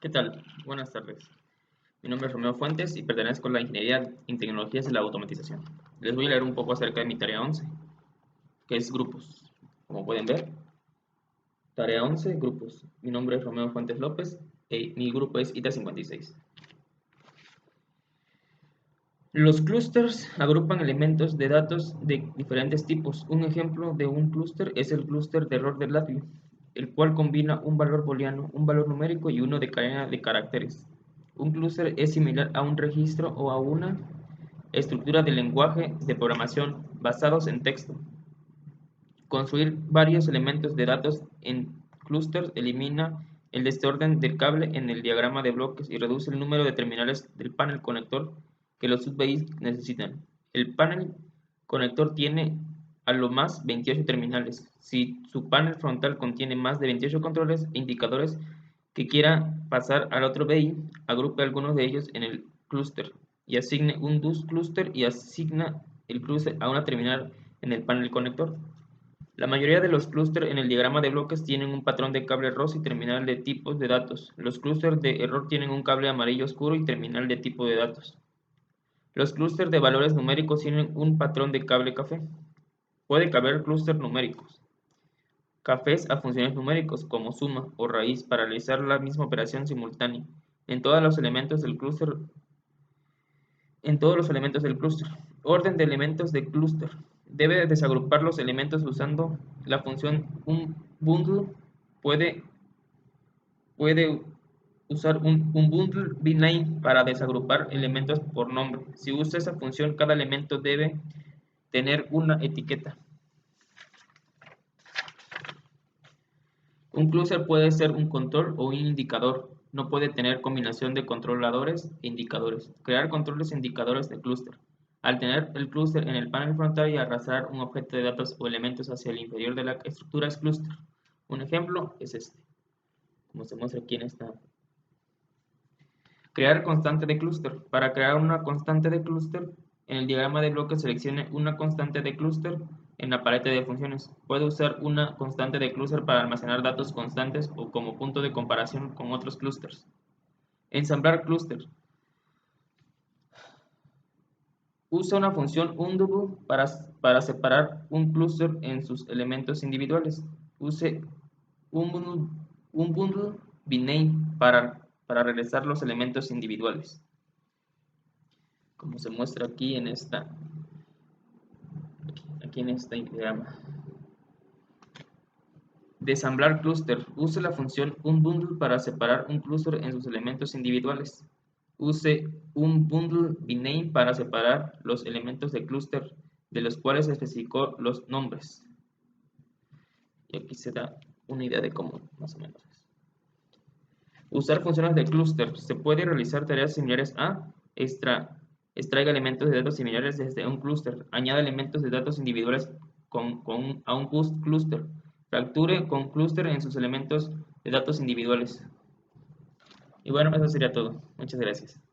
¿Qué tal? Buenas tardes. Mi nombre es Romeo Fuentes y pertenezco a la Ingeniería en Tecnologías de la Automatización. Les voy a leer un poco acerca de mi tarea 11, que es grupos. Como pueden ver, tarea 11, grupos. Mi nombre es Romeo Fuentes López y mi grupo es ITA 56. Los clústeres agrupan elementos de datos de diferentes tipos. Un ejemplo de un clúster es el clúster de error de Latvia, el cual combina un valor booleano, un valor numérico y uno de cadena de caracteres. Un clúster es similar a un registro o a una estructura de lenguaje de programación basados en texto. Construir varios elementos de datos en clústeres elimina el desorden del cable en el diagrama de bloques y reduce el número de terminales del panel conector que los sub-BIs necesitan. El panel conector tiene a lo más 28 terminales. Si su panel frontal contiene más de 28 controles e indicadores que quiera pasar al otro BI, agrupe algunos de ellos en el clúster y asigne un DUS clúster y asigna el clúster a una terminal en el panel conector. La mayoría de los clústeres en el diagrama de bloques tienen un patrón de cable rosa y terminal de tipos de datos. Los clústeres de error tienen un cable amarillo oscuro y terminal de tipo de datos. Los clústeres de valores numéricos tienen un patrón de cable café. Puede caber clústeres numéricos cafés a funciones numéricos como suma o raíz para realizar la misma operación simultánea en todos los elementos del clúster. Orden de elementos de clúster. Debe desagrupar los elementos usando la función unBundle. Puede usar un bundle bname para desagrupar elementos por nombre. Si usa esa función, cada elemento debe tener una etiqueta. Un clúster puede ser un control o un indicador. No puede tener combinación de controladores e indicadores. Crear controles e indicadores de clúster. Al tener el clúster en el panel frontal y arrastrar un objeto de datos o elementos hacia el interior de la estructura es clúster. Un ejemplo es este, como se muestra aquí en esta. Crear constante de clúster. Para crear una constante de clúster, en el diagrama de bloques seleccione una constante de clúster en la paleta de funciones. Puede usar una constante de clúster para almacenar datos constantes o como punto de comparación con otros clústeres. Ensamblar clúster. Usa una función undouble para separar un clúster en sus elementos individuales. Use un bundle bname para regresar los elementos individuales, como se muestra aquí en este diagrama. Desamblar clúster. Use la función unBundle para separar un clúster en sus elementos individuales. Use un bundle bname para separar los elementos de clúster de los cuales especificó los nombres. Y aquí se da una idea de cómo más o menos es. Usar funciones de clúster. Se puede realizar tareas similares a extraiga elementos de datos similares desde un clúster. Añada elementos de datos individuales a un clúster. Fracture con clúster en sus elementos de datos individuales. Y bueno, eso sería todo. Muchas gracias.